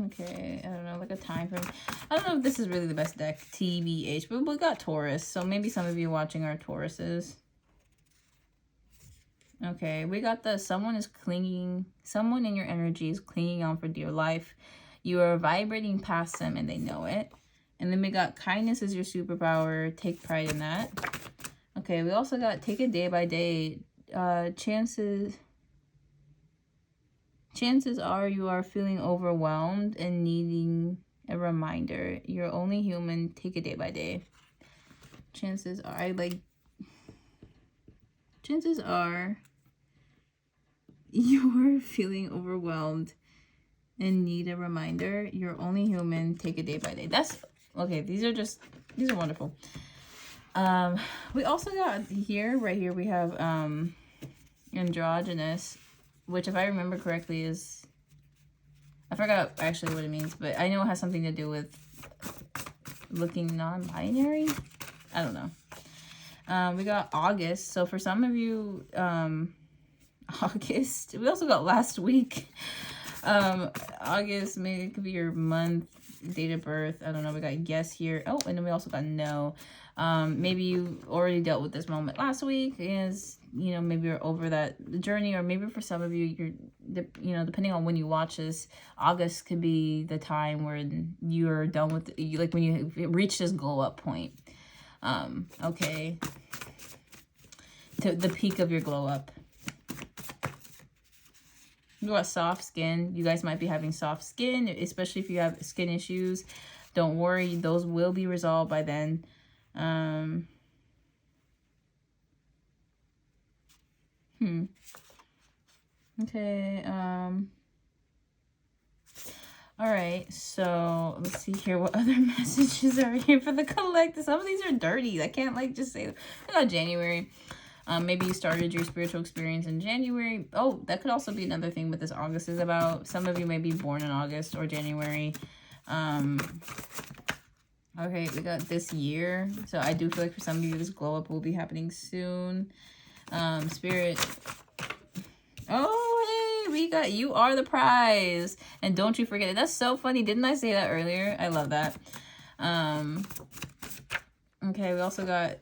Okay, I don't know, like a time frame. I don't know if this is really the best deck, TBH, but we got Taurus, so maybe some of you watching are Tauruses. Okay, we got someone in your energy is clinging on for dear life. You are vibrating past them and they know it. And then we got kindness is your superpower. Take pride in that. Okay, we also got take it day by day. Chances are you are feeling overwhelmed and needing a reminder. You're only human. Take it day by day. Chances are you're feeling overwhelmed and need a reminder. You're only human. Take it day by day. That's okay. These are wonderful. We also got here, right here, we have androgynous, which if I remember correctly is, I forgot actually what it means, but I know it has something to do with looking non-binary. I don't know. We got August. So for some of you, August. We also got last week. August, maybe it could be your month, date of birth. I don't know. We got yes here. Oh, and then we also got no. Maybe you already dealt with this moment last week. Is, you know, maybe you're over that journey, or maybe for some of you, you know, depending on when you watch this, August could be the time where you're done with, like when you reach this glow up point. Okay. To the peak of your glow up. You got soft skin. You guys might be having soft skin, especially if you have skin issues. Don't worry, those will be resolved by then. Okay. All right. So let's see here. What other messages are here for the collective? Some of these are dirty. I can't like just say. I got January. Maybe you started your spiritual experience in January. Oh, that could also be another thing what this August is about. Some of you may be born in August or January. Okay, we got this year. So I do feel like for some of you, this glow up will be happening soon. Spirit. Oh, hey, we got you are the prize. And don't you forget it. That's so funny. Didn't I say that earlier? I love that. Okay, we also got...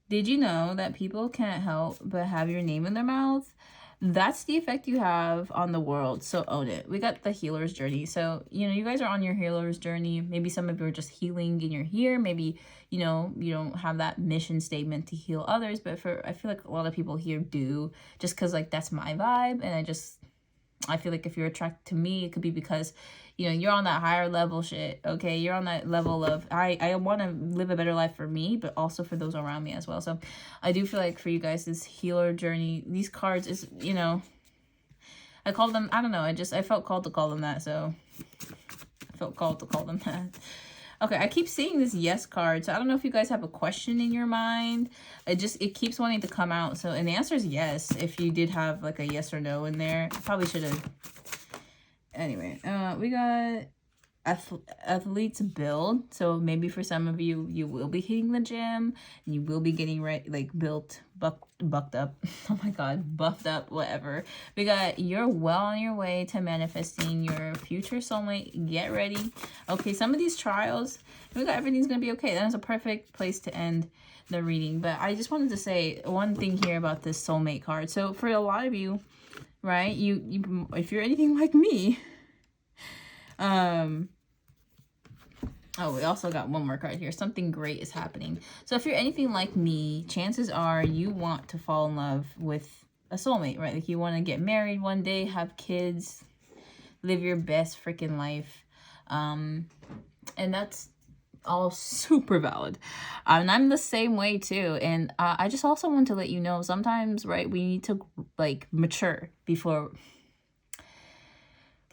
Did you know that people can't help but have your name in their mouth? That's the effect you have on the world. So own it. We got the healer's journey. So, you know, you guys are on your healer's journey. Maybe some of you are just healing and you're here. Maybe, you know, you don't have that mission statement to heal others. But I feel like a lot of people here do, just because like that's my vibe. And I feel like if you're attracted to me, it could be because, you know, you're on that higher level shit, okay? You're on that level of, I want to live a better life for me, but also for those around me as well. So I do feel like for you guys, this healer journey, these cards is, you know, I called them, I don't know, I felt called to call them that, so I felt called to call them that. Okay, I keep seeing this yes card, so I don't know if you guys have a question in your mind. It keeps wanting to come out. So, and the answer is yes. If you did have like a yes or no in there, I probably should have. Anyway, we got athletes build. So maybe for some of you, you will be hitting the gym and you will be getting right, like built, bucked up. Oh my God, buffed up, whatever. We got you're well on your way to manifesting your future soulmate. Get ready. Okay, some of these trials, we got everything's gonna be okay. That is a perfect place to end the reading. But I just wanted to say one thing here about this soulmate card. So for a lot of you, right, you if you're anything like me, oh, we also got one more card here. Something great is happening. So if you're anything like me, chances are you want to fall in love with a soulmate, right? Like you want to get married one day, have kids, live your best freaking life. And that's all super valid. And I'm the same way too. And I just also want to let you know, sometimes, right, we need to like mature before,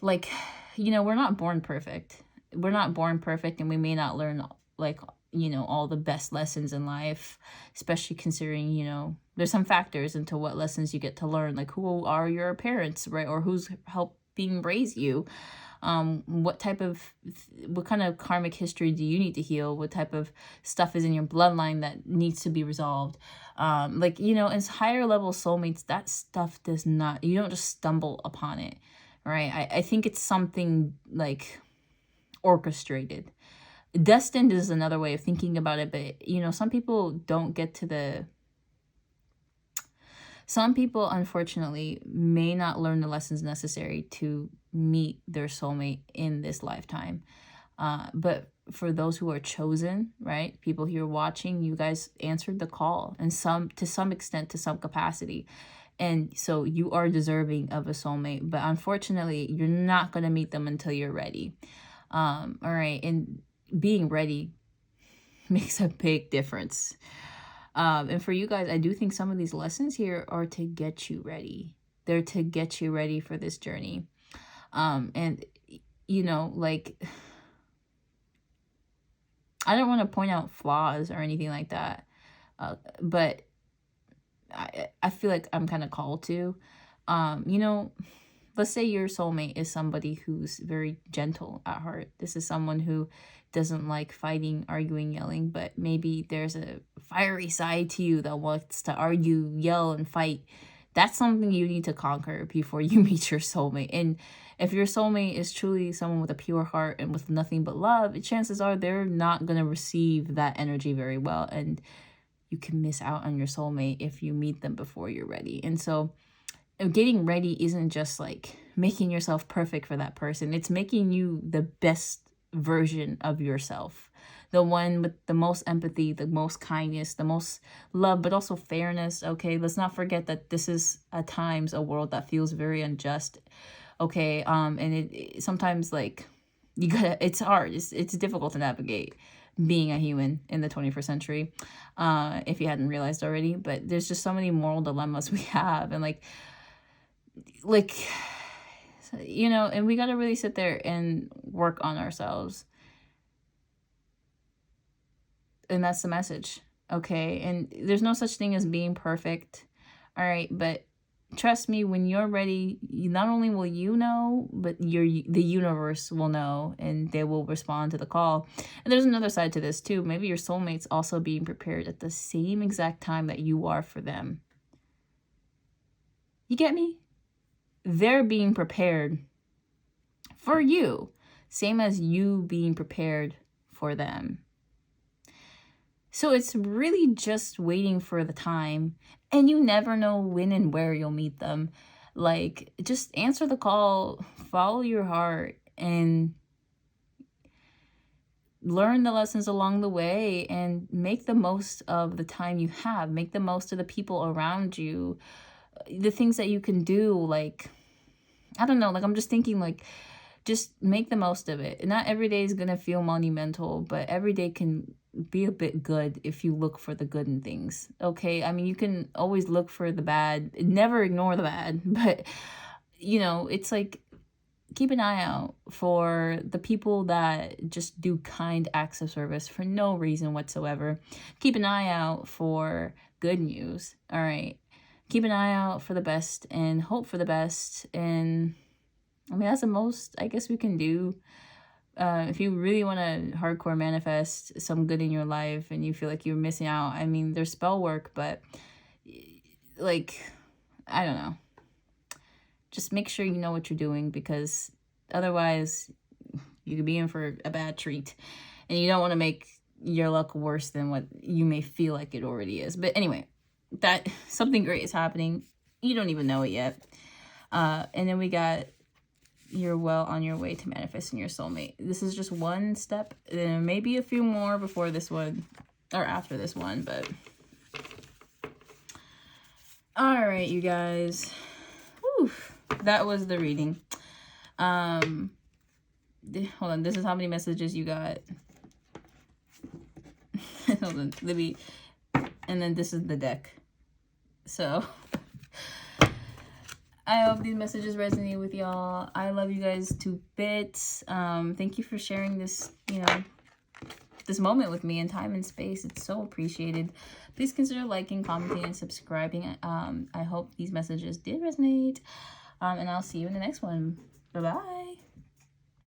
like, you know, we're not born perfect. We're not born perfect, and we may not learn like, you know, all the best lessons in life, especially considering, you know, there's some factors into what lessons you get to learn, like who are your parents, right? Or who's helping raise you. What kind of karmic history do you need to heal? What type of stuff is in your bloodline that needs to be resolved? Like, you know, as higher level soulmates, that stuff does not, you don't just stumble upon it, right? I think it's something like orchestrated. Destined is another way of thinking about it, but, you know, some people don't get to some people, unfortunately, may not learn the lessons necessary to meet their soulmate in this lifetime. But for those who are chosen, right, people here watching, you guys answered the call, and to some extent, to some capacity. And so you are deserving of a soulmate, but unfortunately, you're not going to meet them until you're ready. All right, and being ready makes a big difference. And for you guys, I do think some of these lessons here are to get you ready. They're to get you ready for this journey. And, you know, like, I don't want to point out flaws or anything like that. But I feel like I'm kind of called to, you know, let's say your soulmate is somebody who's very gentle at heart. This is someone who doesn't like fighting, arguing, yelling, but maybe there's a fiery side to you that wants to argue, yell, and fight. That's something you need to conquer before you meet your soulmate. And if your soulmate is truly someone with a pure heart and with nothing but love, chances are they're not going to receive that energy very well. And you can miss out on your soulmate if you meet them before you're ready. And so getting ready isn't just like making yourself perfect for that person. It's making you the best version of yourself. The one with the most empathy, the most kindness, the most love, but also fairness. Okay, let's not forget that this is at times a world that feels very unjust. Okay, and it sometimes, like, you gotta, it's hard. It's difficult to navigate being a human in the 21st century, if you hadn't realized already. But there's just so many moral dilemmas we have, and like, you know, and we got to really sit there and work on ourselves. And that's the message. Okay. And there's no such thing as being perfect. All right. But trust me, when you're ready, not only will you know, but the universe will know, and they will respond to the call. And there's another side to this too. Maybe your soulmate's also being prepared at the same exact time that you are for them. You get me? They're being prepared for you, same as you being prepared for them. So it's really just waiting for the time, and you never know when and where you'll meet them. Like, just answer the call, follow your heart, and learn the lessons along the way, and make the most of the time you have. Make the most of the people around you, the things that you can do. Like, I don't know, like, I'm just thinking, like, just make the most of it. Not every day is gonna feel monumental, but every day can be a bit good if you look for the good in things. Okay, I mean, you can always look for the bad, never ignore the bad, but, you know, it's like, keep an eye out for the people that just do kind acts of service for no reason whatsoever. Keep an eye out for good news. All right, keep an eye out for the best and hope for the best. And I mean, that's the most I guess we can do. If you really want to hardcore manifest some good in your life and you feel like you're missing out, I mean, there's spell work, but, like, I don't know. Just make sure you know what you're doing, because otherwise you could be in for a bad treat. And you don't want to make your luck worse than what you may feel like it already is. But anyway, that something great is happening. You don't even know it yet. And then we got, you're well on your way to manifesting your soulmate. This is just one step. There may be a few more before this one or after this one, but all right, you guys. Whew. That was the reading. Hold on. This is how many messages you got. Hold on. Let me. And then this is the deck. So I hope these messages resonate with y'all. I love you guys to bits. Thank you for sharing this, you know, this moment with me in time and space. It's so appreciated. Please consider liking, commenting, and subscribing. I hope these messages did resonate. And I'll see you in the next one. Bye-bye.